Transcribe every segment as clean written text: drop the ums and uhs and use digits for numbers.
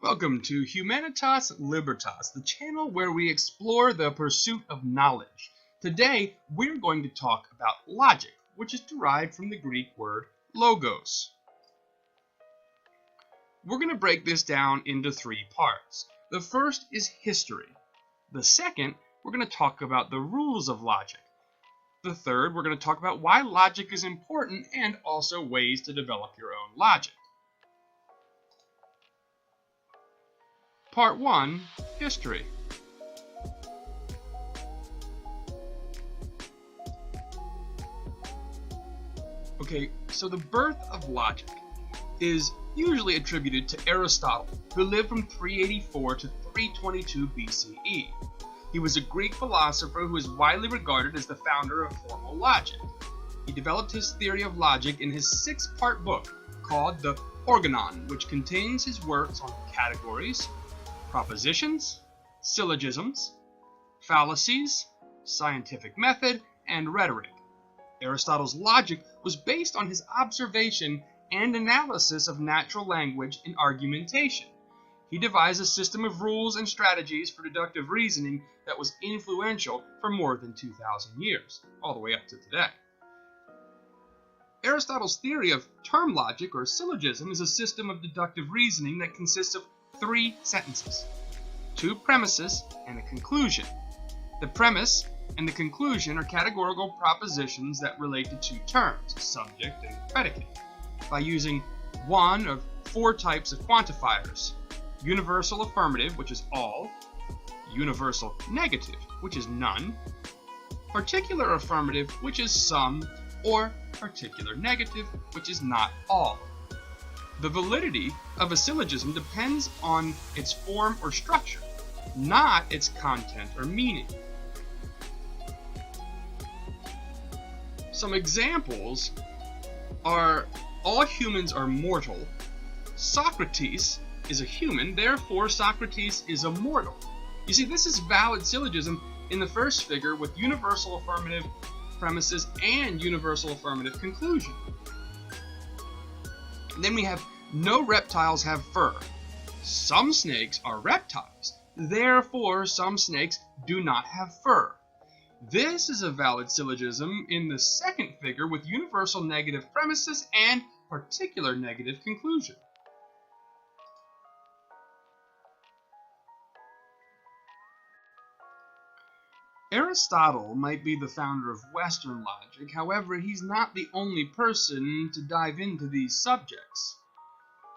Welcome to Humanitas Libertas, the channel where we explore the pursuit of knowledge. Today, we're going to talk about logic, which is derived from the Greek word logos. We're going to break this down into three parts. The first is history. The second, we're going to talk about the rules of logic. The third, we're going to talk about why logic is important and also ways to develop your own logic. Part 1, History. Okay, so the birth of logic is usually attributed to Aristotle, who lived from 384 to 322 BCE. He was a Greek philosopher who is widely regarded as the founder of formal logic. He developed his theory of logic in his 6-part book called the Organon, which contains his works on categories, propositions, syllogisms, fallacies, scientific method, and rhetoric. Aristotle's logic was based on his observation and analysis of natural language and argumentation. He devised a system of rules and strategies for deductive reasoning that was influential for more than 2,000 years, all the way up to today. Aristotle's theory of term logic or syllogism is a system of deductive reasoning that consists of 3 sentences, 2 premises, and a conclusion. The premise and the conclusion are categorical propositions that relate to 2 terms, subject and predicate, by using one of 4 types of quantifiers: universal affirmative, which is all; universal negative, which is none; particular affirmative, which is some; or particular negative, which is not all. The validity of a syllogism depends on its form or structure, not its content or meaning. Some examples are: all humans are mortal, Socrates is a human, therefore Socrates is immortal. You see, this is valid syllogism in the first figure with universal affirmative premises and universal affirmative conclusion. Then we have: no reptiles have fur. Some snakes are reptiles, therefore some snakes do not have fur. This is a valid syllogism in the second figure with universal negative premises and particular negative conclusion. Aristotle might be the founder of Western logic, however, he's not the only person to dive into these subjects.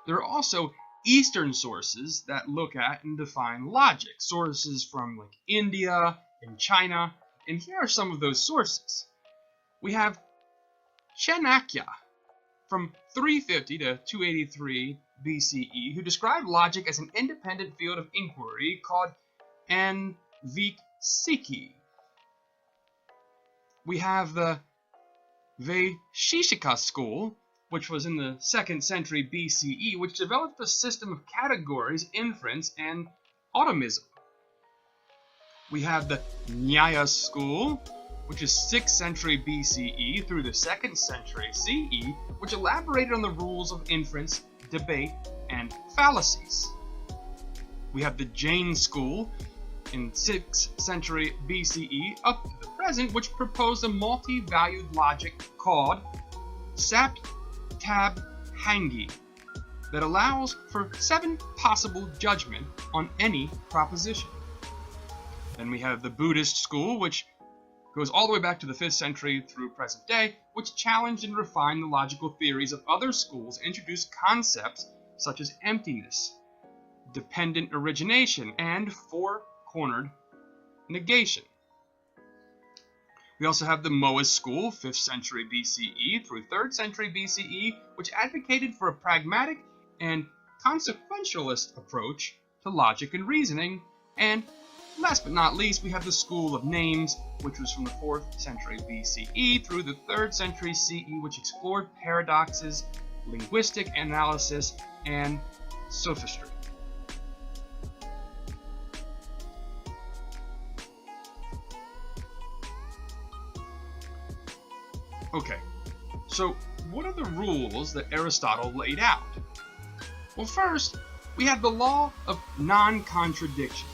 There are also Eastern sources that look at and define logic, sources from India and China, and here are some of those sources. We have Chanakya from 350 to 283 BCE, who described logic as an independent field of inquiry called Anvikshiki. We have the Vaisheshika school, which was in the 2nd century BCE, which developed a system of categories, inference, and automism. We have the Nyaya school, which is 6th century BCE through the 2nd century CE, which elaborated on the rules of inference, debate, and fallacies. We have the Jain school in 6th century BCE up to the present, which proposed a multi-valued logic called Saptabhangi that allows for 7 possible judgment on any proposition. Then we have the Buddhist school, which goes all the way back to the 5th century through present day, which challenged and refined the logical theories of other schools and introduced concepts such as emptiness, dependent origination, and four-cornered negation. We also have the Moa school, 5th century BCE through 3rd century BCE, which advocated for a pragmatic and consequentialist approach to logic and reasoning. And last but not least, we have the School of Names, which was from the 4th century BCE through the 3rd century CE, which explored paradoxes, linguistic analysis, and sophistry. Okay, so what are the rules that Aristotle laid out? Well, first, we have the law of non-contradiction.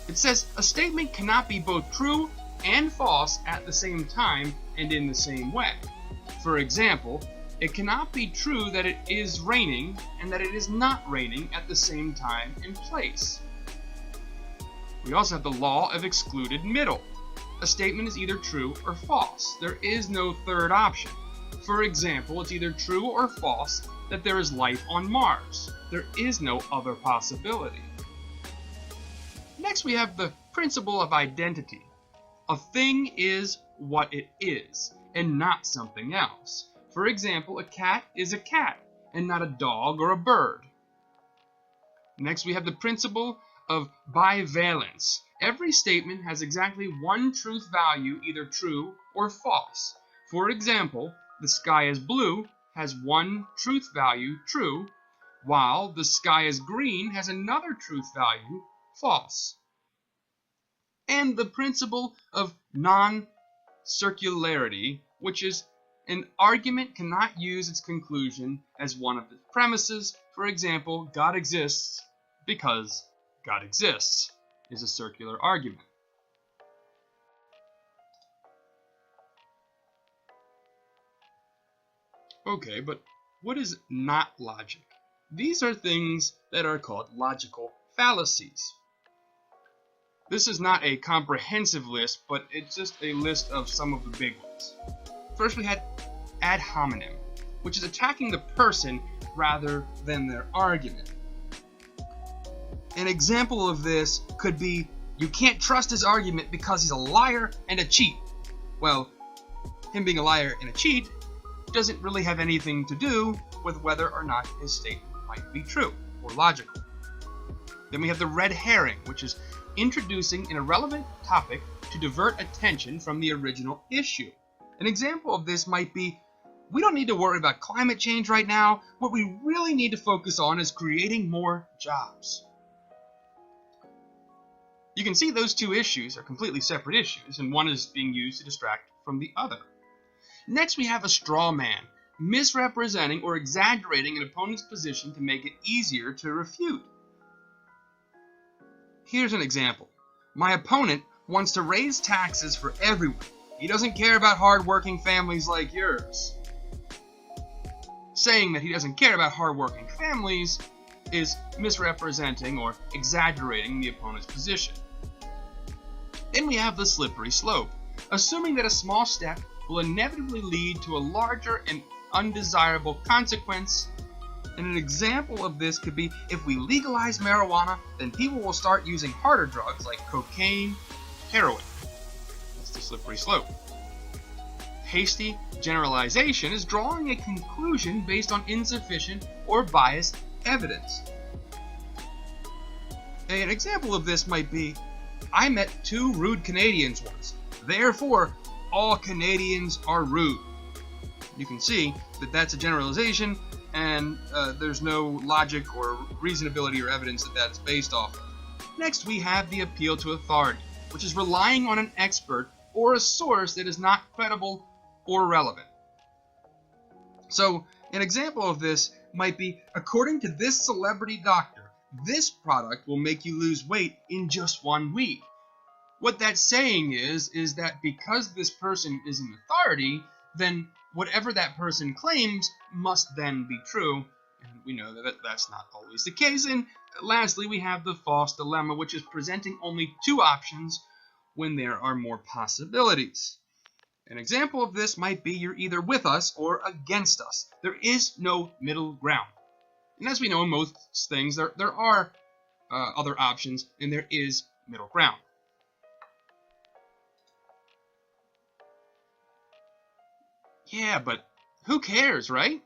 It says a statement cannot be both true and false at the same time and in the same way. For example, it cannot be true that it is raining and that it is not raining at the same time and place. We also have the law of excluded middle. A statement is either true or false. There is no third option. For example, it's either true or false that there is life on Mars. There is no other possibility. Next, we have the principle of identity. A thing is what it is, and not something else. For example, a cat is a cat, and not a dog or a bird. Next, we have the principle of bivalence. Every statement has exactly one truth value, either true or false. For example, the sky is blue has one truth value, true, while the sky is green has another truth value, false. And the principle of non-circularity, which is an argument cannot use its conclusion as one of its premises. For example, God exists because God exists is a circular argument. Okay, but what is not logic? These are things that are called logical fallacies. This is not a comprehensive list, but it's just a list of some of the big ones. First, we had ad hominem, which is attacking the person rather than their argument. An example of this could be, you can't trust his argument because he's a liar and a cheat. Well, him being a liar and a cheat doesn't really have anything to do with whether or not his statement might be true or logical. Then we have the red herring, which is introducing an irrelevant topic to divert attention from the original issue. An example of this might be, we don't need to worry about climate change right now. What we really need to focus on is creating more jobs. You can see those two issues are completely separate issues, and one is being used to distract from the other. Next, we have a straw man, misrepresenting or exaggerating an opponent's position to make it easier to refute. Here's an example. My opponent wants to raise taxes for everyone. He doesn't care about hardworking families like yours. Saying that he doesn't care about hardworking families is misrepresenting or exaggerating the opponent's position. Then we have the slippery slope, assuming that a small step will inevitably lead to a larger and undesirable consequence. And an example of this could be, if we legalize marijuana, then people will start using harder drugs like cocaine, heroin. That's the slippery slope. Hasty generalization is drawing a conclusion based on insufficient or biased evidence. An example of this might be, I met 2 rude Canadians once, therefore all Canadians are rude. You can see that that's a generalization, and there's no logic or reasonability or evidence that that's based off of. Next, we have the appeal to authority, which is relying on an expert or a source that is not credible or relevant. So, an example of this might be, according to this celebrity doctor, this product will make you lose weight in just 1 week. What that's saying is that because this person is an authority, then whatever that person claims must then be true, and we know that that's not always the case. And lastly, we have the false dilemma, which is presenting only 2 options when there are more possibilities. An example of this might be, you're either with us or against us. There is no middle ground. And as we know in most things, there are other options, and there is middle ground. Yeah, but who cares, right?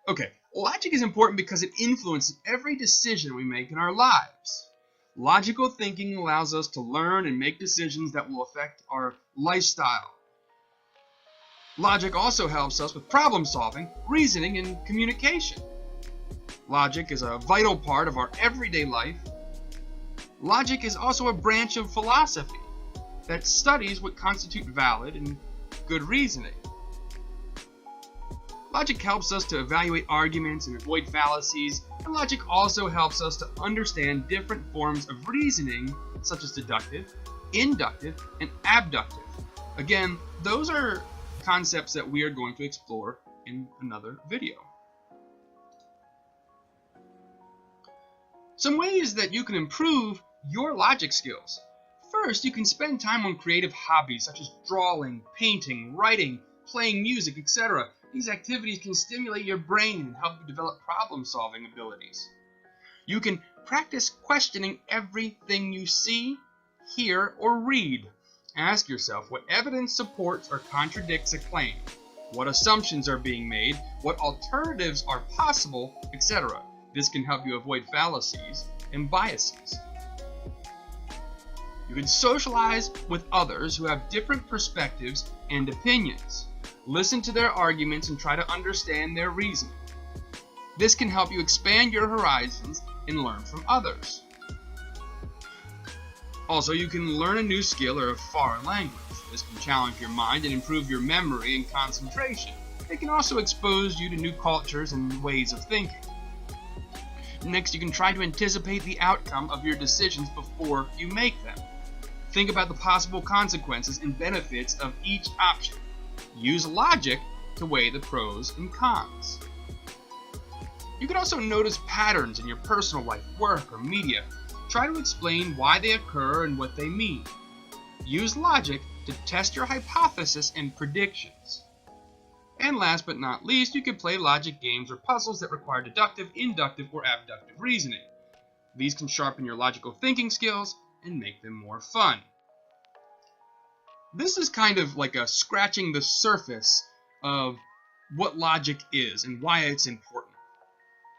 Okay, logic is important because it influences every decision we make in our lives. Logical thinking allows us to learn and make decisions that will affect our lifestyle. Logic also helps us with problem solving, reasoning, and communication. Logic is a vital part of our everyday life. Logic is also a branch of philosophy that studies what constitutes valid and good reasoning. Logic helps us to evaluate arguments and avoid fallacies, and logic also helps us to understand different forms of reasoning, such as deductive, inductive, and abductive. Again, those are concepts that we are going to explore in another video. Some ways that you can improve your logic skills. First, you can spend time on creative hobbies such as drawing, painting, writing, playing music, etc. These activities can stimulate your brain and help you develop problem-solving abilities. You can practice questioning everything you see, hear, or read. Ask yourself what evidence supports or contradicts a claim, what assumptions are being made, what alternatives are possible, etc. This can help you avoid fallacies and biases. You can socialize with others who have different perspectives and opinions. Listen to their arguments and try to understand their reasoning. This can help you expand your horizons and learn from others. Also, you can learn a new skill or a foreign language. This can challenge your mind and improve your memory and concentration. It can also expose you to new cultures and ways of thinking. Next, you can try to anticipate the outcome of your decisions before you make them. Think about the possible consequences and benefits of each option. Use logic to weigh the pros and cons. You can also notice patterns in your personal life, work, or media. Try to explain why they occur and what they mean. Use logic to test your hypothesis and predictions. And last but not least, you can play logic games or puzzles that require deductive, inductive, or abductive reasoning. These can sharpen your logical thinking skills and make them more fun. This is kind of like a scratching the surface of what logic is and why it's important.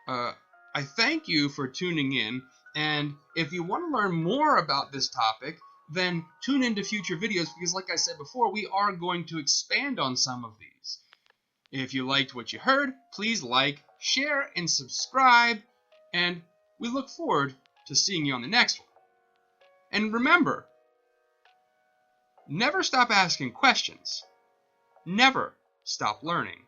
I thank you for tuning in, and if you want to learn more about this topic, then tune into future videos because, like I said before, we are going to expand on some of these. If you liked what you heard, please like, share, and subscribe, and we look forward to seeing you on the next one. And remember, never stop asking questions. Never stop learning.